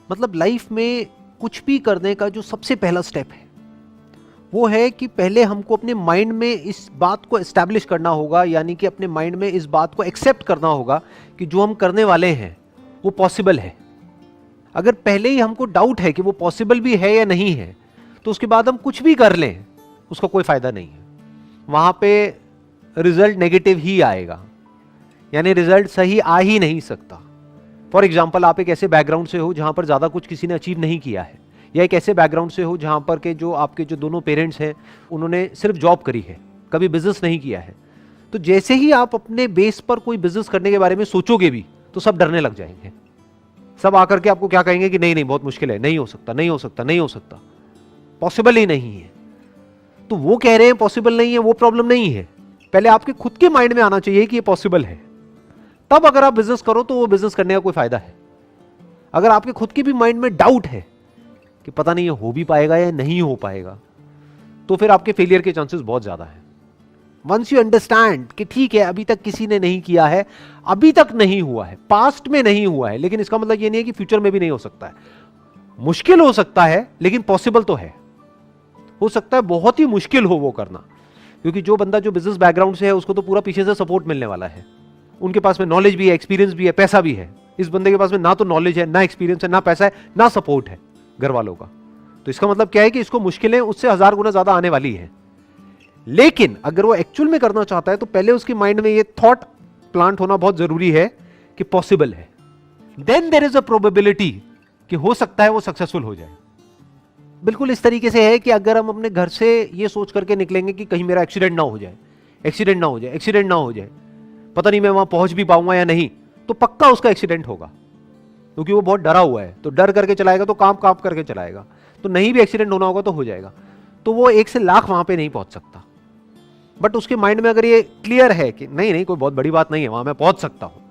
मतलब लाइफ में कुछ भी करने का जो सबसे पहला स्टेप है वो है कि पहले हमको अपने माइंड में इस बात को एस्टैब्लिश करना होगा, यानी कि अपने माइंड में इस बात को एक्सेप्ट करना होगा कि जो हम करने वाले हैं वो पॉसिबल है। अगर पहले ही हमको डाउट है कि वो पॉसिबल भी है या नहीं है, तो उसके बाद हम कुछ भी कर लें उसका कोई फायदा नहीं है। वहां पे रिजल्ट नेगेटिव ही आएगा, यानी रिजल्ट सही आ ही नहीं सकता। फॉर एग्जाम्पल, आप एक ऐसे बैकग्राउंड से हो जहां पर ज्यादा कुछ किसी ने अचीव नहीं किया है, या एक ऐसे बैकग्राउंड से हो जहां पर के जो आपके जो दोनों पेरेंट्स हैं उन्होंने सिर्फ जॉब करी है, कभी बिजनेस नहीं किया है। तो जैसे ही आप अपने बेस पर कोई बिजनेस करने के बारे में सोचोगे भी तो सब डरने लग जाएंगे। सब आकर के आपको क्या कहेंगे कि नहीं नहीं बहुत मुश्किल है, नहीं हो सकता, नहीं हो सकता, नहीं हो सकता, पॉसिबल ही नहीं है। तो वो कह रहे हैं पॉसिबल नहीं है, वो प्रॉब्लम नहीं है। पहले आपके खुद के माइंड में आना चाहिए कि ये पॉसिबल है, तब अगर आप बिजनेस करो तो वो बिजनेस करने का कोई फायदा है। अगर आपके खुद के भी माइंड में डाउट है कि पता नहीं ये हो भी पाएगा या नहीं हो पाएगा, तो फिर आपके फेलियर के चांसेस बहुत ज्यादा है। वंस यू अंडरस्टैंड कि ठीक है अभी तक किसी ने नहीं किया है, अभी तक नहीं हुआ है, पास्ट में नहीं हुआ है, लेकिन इसका मतलब ये नहीं है कि फ्यूचर में भी नहीं हो सकता है। मुश्किल हो सकता है लेकिन पॉसिबल तो है। हो सकता है बहुत ही मुश्किल हो वो करना, क्योंकि जो बंदा जो बिजनेस बैकग्राउंड से है उसको तो पूरा पीछे से सपोर्ट मिलने वाला है। उनके पास में नॉलेज भी है, एक्सपीरियंस भी है, पैसा भी है। इस बंदे के पास में ना तो नॉलेज है, ना एक्सपीरियंस है, ना पैसा है, ना सपोर्ट है घर वालों का। तो इसका मतलब क्या है कि इसको मुश्किलें उससे 1000 गुना ज्यादा आने वाली है। लेकिन अगर वो एक्चुअल में करना चाहता है तो पहले उसके माइंड में ये थॉट प्लांट होना बहुत जरूरी है कि पॉसिबल है। Then there is a probability कि हो सकता है वो सक्सेसफुल हो जाए। बिल्कुल इस तरीके से है कि अगर हम अपने घर से ये सोच करके निकलेंगे कि कहीं मेरा एक्सीडेंट ना हो जाए, एक्सीडेंट ना हो जाए, एक्सीडेंट ना हो जाए, पता नहीं मैं वहां पहुंच भी पाऊंगा या नहीं, तो पक्का उसका एक्सीडेंट होगा, क्योंकि वो बहुत डरा हुआ है। तो डर करके चलाएगा तो काम काम करके चलाएगा, तो नहीं भी एक्सीडेंट होना होगा तो हो जाएगा। तो वो 1 से लाख वहां पे नहीं पहुंच सकता। बट उसके माइंड में अगर ये क्लियर है कि नहीं नहीं कोई बहुत बड़ी बात नहीं है, वहां मैं पहुंच सकता हूं।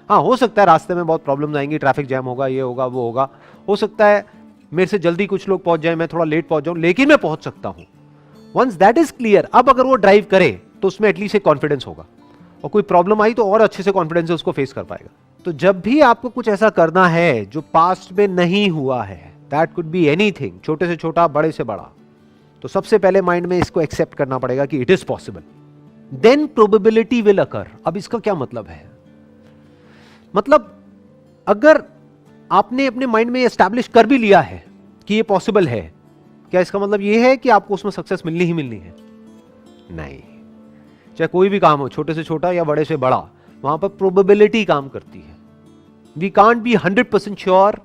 हाँ, हो सकता है रास्ते में बहुत प्रॉब्लम्स आएंगी, ट्रैफिक जैम होगा, ये होगा वो होगा, हो सकता है मेरे से जल्दी कुछ लोग पहुंच जाए, मैं थोड़ा लेट पहुंच जाऊं, लेकिन मैं पहुंच सकता हूं। वंस दैट इज क्लियर, अब अगर वो ड्राइव करे तो उसमें एटलीस्ट एक कॉन्फिडेंस होगा, और कोई प्रॉब्लम आई तो और अच्छे से कॉन्फिडेंस से उसको फेस कर पाएगा। तो जब भी आपको कुछ ऐसा करना है जो पास्ट में नहीं हुआ है, दैट कुड बी एनीथिंग, छोटे से छोटा, बड़े से बड़ा, तो सबसे पहले माइंड में इसको एक्सेप्ट करना पड़ेगा कि it is possible. Then probability will occur. अब इसका क्या मतलब है? मतलब अगर आपने अपने माइंड में एस्टैब्लिश कर भी लिया है कि ये पॉसिबल है, क्या इसका मतलब ये है कि आपको उसमें सक्सेस मिलनी ही मिलनी है? नहीं। चाहे कोई भी काम हो, छोटे से छोटा या बड़े से बड़ा, वहां पर प्रोबेबिलिटी काम करती है। We can't be 100% sure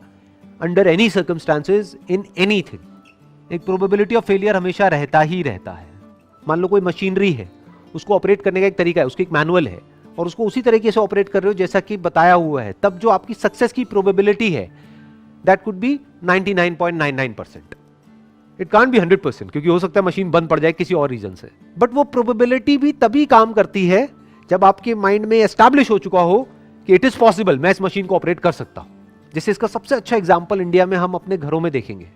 under any circumstances in anything. एक प्रोबेबिलिटी ऑफ फेलियर हमेशा रहता ही रहता है। मान लो कोई मशीनरी है, उसको ऑपरेट करने का एक तरीका है, उसकी एक मैनुअल है, और उसको उसी तरीके से ऑपरेट कर रहे हो जैसा कि बताया हुआ है, तब जो आपकी सक्सेस की प्रोबेबिलिटी है that could be 99.99%। It can't be 100%, क्योंकि हो सकता है मशीन बंद पड़ जाए किसी और रीजन से। बट वो प्रोबेबिलिटी भी तभी काम करती है जब आपके माइंड में एस्टैब्लिश हो चुका हो कि इट इज पॉसिबल, मैं इस मशीन को ऑपरेट कर सकता हूं। जैसे इसका सबसे अच्छा एग्जांपल इंडिया में हम अपने घरों में देखेंगे।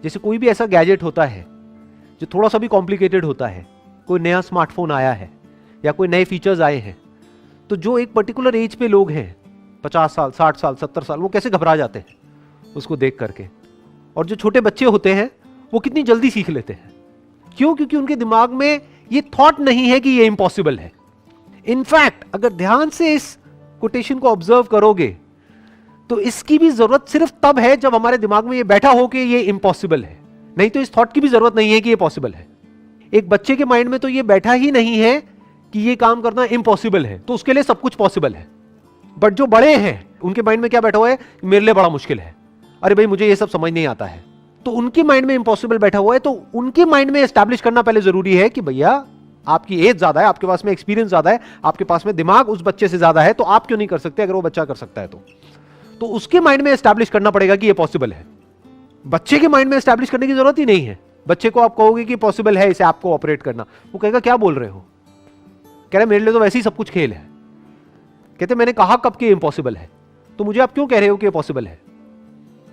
जैसे कोई भी ऐसा गैजेट होता है जो थोड़ा सा भी कॉम्प्लिकेटेड होता है, कोई नया स्मार्टफोन आया है या कोई नए फीचर्स आए हैं, तो जो एक पर्टिकुलर एज पे लोग हैं, 50 साल, 60 साल, 70 साल, वो कैसे घबरा जाते हैं उसको देख करके। और जो छोटे बच्चे होते हैं वो कितनी जल्दी सीख लेते हैं। क्यों? क्योंकि उनके दिमाग में ये थॉट नहीं है कि ये इम्पॉसिबल है। इनफैक्ट अगर ध्यान से इस कोटेशन को ऑब्जर्व करोगे तो इसकी भी जरूरत सिर्फ तब है जब हमारे दिमाग में ये बैठा हो कि ये इम्पॉसिबल है, नहीं तो इस थॉट की भी जरूरत नहीं है कि ये पॉसिबल है। एक बच्चे के माइंड में तो ये बैठा ही नहीं है कि ये काम करना इम्पॉसिबल है, तो उसके लिए सब कुछ पॉसिबल है। बट जो बड़े हैं उनके माइंड में क्या बैठा हुआ है? मेरे लिए बड़ा मुश्किल है, अरे भाई मुझे ये सब समझ नहीं आता है। तो उनके माइंड में इम्पॉसिबल बैठा हुआ है, तो उनके माइंड में एस्टैब्लिश करना पहले जरूरी है कि भैया आपकी एज ज्यादा है, आपके पास में एक्सपीरियंस ज्यादा है, आपके पास में दिमाग उस बच्चे से ज्यादा है, तो आप क्यों नहीं कर सकते अगर वो बच्चा कर सकता है तो उसके माइंड में एस्टैब्लिश करना पड़ेगा कि ये पॉसिबल है। बच्चे के माइंड में एस्टैब्लिश करने की जरूरत ही नहीं है। बच्चे को आप कहोगे कि पॉसिबल है इसे आपको ऑपरेट करना, वो कहेगा क्या बोल रहे हो, कह रहे मेरे लिए तो वैसे ही सब कुछ खेल है। कहते मैंने कहा कब कि इम्पॉसिबल है, तो मुझे आप क्यों कह रहे हो कि ये पॉसिबल है?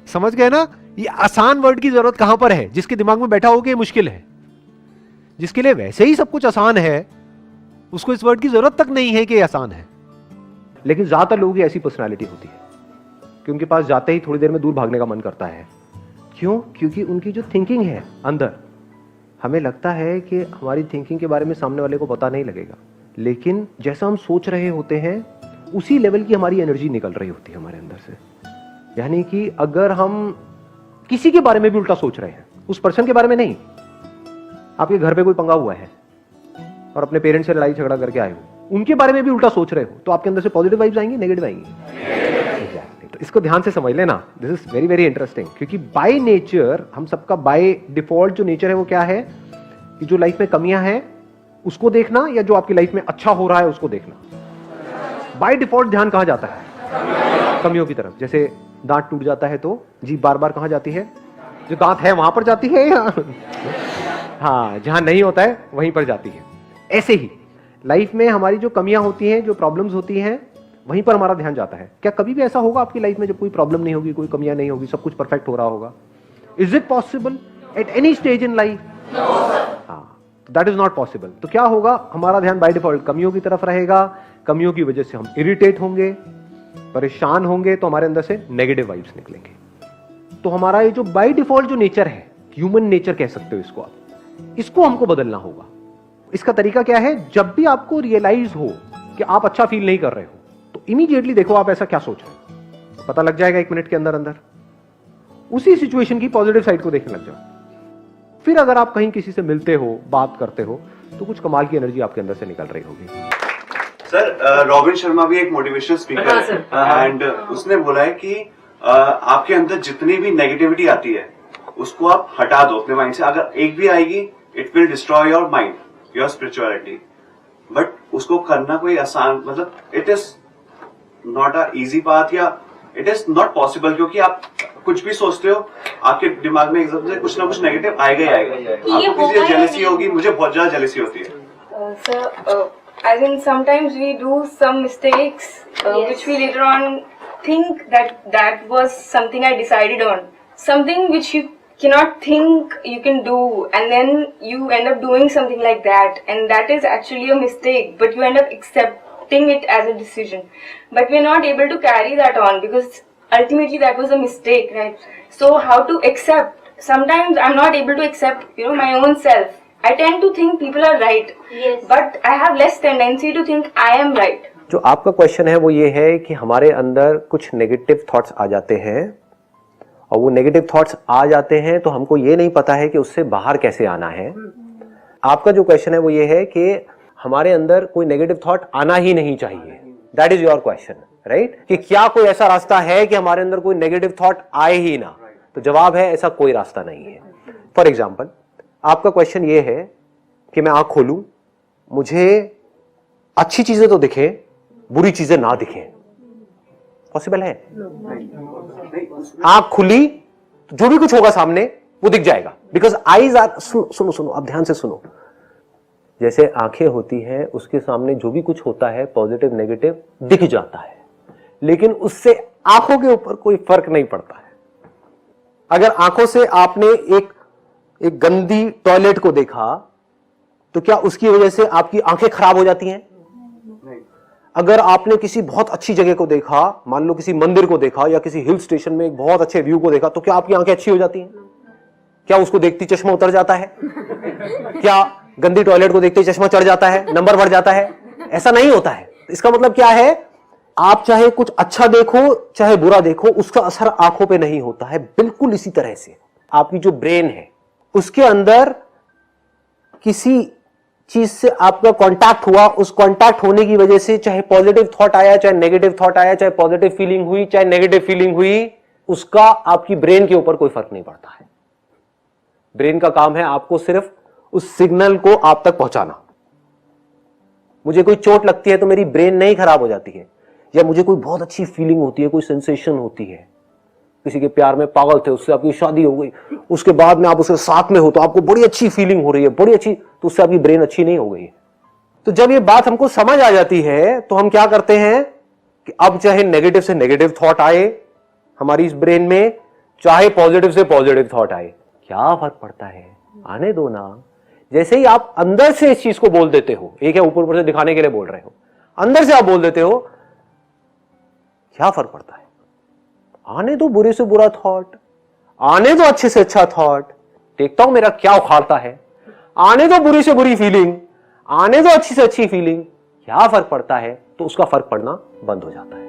समझ गए ना? ये आसान वर्ड की जरूरत कहां पर है? जिसके दिमाग में बैठा हो कि ये मुश्किल है। जिसके लिए वैसे ही सब कुछ आसान है, उसको इस वर्ड की जरूरत तक नहीं है कि ये आसान है। लेकिन ज्यादातर लोगों की ऐसी पर्सनालिटी होती है कि उनके पास जाते ही थोड़ी देर में दूर भागने का मन करता है। क्यों? क्योंकि उनकी जो थिंकिंग है अंदर, हमें लगता है कि हमारी थिंकिंग के बारे में सामने वाले को पता नहीं लगेगा, लेकिन जैसा हम सोच रहे होते हैं उसी लेवल की हमारी एनर्जी निकल रही होती है हमारे अंदर से। यानी कि अगर हम किसी के बारे में भी उल्टा सोच रहे हैं, उस पर्सन के बारे में नहीं, आपके घर पे कोई पंगा हुआ है और अपने पेरेंट्स से लड़ाई झगड़ा करके आए हो, उनके बारे में भी उल्टा सोच रहे हो, तो आपके अंदर से पॉजिटिव वाइब्स आएंगे, नेगेटिव आएंगे? Exactly. तो इसको ध्यान से समझ लेना, this is very very interesting, क्योंकि बाय नेचर हम सबका बाय डिफॉल्ट जो नेचर है वो क्या है कि जो लाइफ में कमियां हैं उसको देखना, या जो आपकी लाइफ में अच्छा हो रहा है उसको देखना। बाय डिफॉल्ट ध्यान कहां जाता है? कमियों की तरफ। जैसे दांत टूट जाता है तो जीभ बार बार कहां जाती है? जो दांत है वहां पर जाती है, या हाँ, जहां नहीं होता है वहीं पर जाती है। ऐसे ही लाइफ में हमारी जो कमियां होती हैं, जो प्रॉब्लम्स होती हैं, वहीं पर हमारा ध्यान जाता है। क्या कभी भी ऐसा होगा आपकी लाइफ में जब कोई प्रॉब्लम नहीं होगी, कोई कमियां नहीं होगी, सब कुछ परफेक्ट हो रहा होगा? Is it possible at any stage in life? हाँ, दैट इज नॉट पॉसिबल। तो क्या होगा? हमारा ध्यान बाय डिफॉल्ट कमियों की तरफ रहेगा। कमियों की वजह से हम इरिटेट होंगे, परेशान होंगे, तो हमारे अंदर से नेगेटिव वाइब्स निकलेंगे। तो हमारा ये जो बाय डिफॉल्ट जो नेचर है, ह्यूमन नेचर कह सकते हो इसको आप, इसको हमको बदलना होगा। इसका तरीका क्या है? जब भी आपको रियलाइज हो कि आप अच्छा फील नहीं कर रहे हो, तो इमीडिएटली देखो आप ऐसा क्या सोच रहे हो, पता लग जाएगा 1 मिनट के अंदर अंदर। उसी सिचुएशन की पॉजिटिव साइड को देखने लग जाओ। फिर अगर आप कहीं किसी से मिलते हो, बात करते हो, तो कुछ कमाल की एनर्जी आपके अंदर से निकल रही होगी। सर, रॉबिन शर्मा भी एक मोटिवेशनल स्पीकर है, एंड उसने बोला है कि आपके अंदर जितनी भी नेगेटिविटी आती है उसको आप हटा दो अपने माइंड से। अगर एक भी आएगी, it will destroy your mind, your spirituality. But उसको करना कोई आसान, मतलब it is not a easy path, या इट इज नॉट पॉसिबल, क्योंकि आप कुछ भी सोचते हो आपके दिमाग में एकदम से कुछ ना कुछ नेगेटिव आएगा ही आएगा। आपको किसी से जेलसी होगी, मुझे बहुत ज्यादा जेलसी होती है। Sir, as in sometimes we do some mistakes which we later on think that was something I decided on, something which you cannot think you can do, and then you end up doing something like that, and that is actually a mistake, but you end up accepting it as a decision, but we're not able to carry that on because ultimately that was a mistake, right? So how to accept? Sometimes I'm not able to accept my own self. I tend to think people are right, yes, but I have less tendency to think I am right. जो आपका question है वो ये है कि हमारे अंदर कुछ नेगेटिव थॉट्स आ जाते हैं, और वो नेगेटिव थॉट्स आ जाते हैं तो हमको ये नहीं पता है कि उससे बाहर कैसे आना है। आपका जो क्वेश्चन है वो ये है कि हमारे अंदर कोई नेगेटिव थॉट आना ही नहीं चाहिए। That is your question, right? कि क्या कोई ऐसा रास्ता है कि हमारे अंदर कोई नेगेटिव थॉट आए ही ना? तो जवाब है, ऐसा कोई रास्ता नहीं है। फॉर एग्जाम्पल, आपका क्वेश्चन ये है कि मैं आंख खोलूं, मुझे अच्छी चीजें तो दिखे, बुरी चीजें ना दिखें। पॉसिबल है? आंख खुली तो जो भी कुछ होगा सामने वो दिख जाएगा, बिकॉज आईज आर, सुनो सुनो अब ध्यान से सुनो। जैसे आंखें होती हैं, उसके सामने जो भी कुछ होता है पॉजिटिव नेगेटिव दिख जाता है, लेकिन उससे आंखों के ऊपर कोई फर्क नहीं पड़ता है। अगर आंखों से आपने एक गंदी टॉयलेट को देखा तो क्या उसकी वजह से आपकी आंखें खराब हो जाती हैं? नहीं। अगर आपने किसी बहुत अच्छी जगह को देखा, मान लो किसी मंदिर को देखा या किसी हिल स्टेशन में एक बहुत अच्छे व्यू को देखा, तो क्या आपकी आंखें अच्छी हो जाती हैं? क्या उसको देखती चश्मा उतर जाता है? क्या गंदी टॉयलेट को देखते चश्मा चढ़ जाता है, नंबर बढ़ जाता है? ऐसा नहीं होता है। इसका मतलब क्या है? आप चाहे कुछ अच्छा देखो चाहे बुरा देखो, उसका असर आंखों पे नहीं होता है। बिल्कुल इसी तरह से आपकी जो ब्रेन है उसके अंदर किसी चीज से आपका कांटेक्ट हुआ, उस कांटेक्ट होने की वजह से चाहे पॉजिटिव थॉट आया चाहे नेगेटिव थॉट आया, चाहे पॉजिटिव फीलिंग हुई चाहे नेगेटिव फीलिंग हुई, उसका आपकी ब्रेन के ऊपर कोई फर्क नहीं पड़ता है। ब्रेन का काम है आपको सिर्फ उस सिग्नल को आप तक पहुंचाना। मुझे कोई चोट लगती है तो मेरी ब्रेन नहीं खराब हो जाती है, या मुझे कोई बहुत अच्छी फीलिंग होती है, कोई सेंसेशन होती है, किसी के प्यार में पागल थे, उससे आपकी शादी हो गई, उसके बाद में आप उसके साथ में हो तो आपको बड़ी अच्छी फीलिंग हो रही है, बड़ी अच्छी, तो उससे आपकी ब्रेन अच्छी नहीं हो गई है। तो जब ये बात हमको समझ आ जाती है तो हम क्या करते हैं कि अब चाहे नेगेटिव से नेगेटिव थॉट आए हमारी इस ब्रेन में, चाहे पॉजिटिव से पॉजिटिव थॉट आए, क्या फर्क पड़ता है, आने दो ना। जैसे ही आप अंदर से इस चीज को बोल देते हो, एक है ऊपर ऊपर से दिखाने के लिए बोल रहे हो, अंदर से आप बोल देते हो, क्या फर्क पड़ता है, आने दो बुरे से बुरा थॉट, आने दो अच्छे से अच्छा थॉट, देखता हूं मेरा क्या उखाड़ता है, आने दो बुरी से बुरी फीलिंग, आने दो अच्छी से अच्छी फीलिंग, क्या फर्क पड़ता है? तो उसका फर्क पड़ना बंद हो जाता है।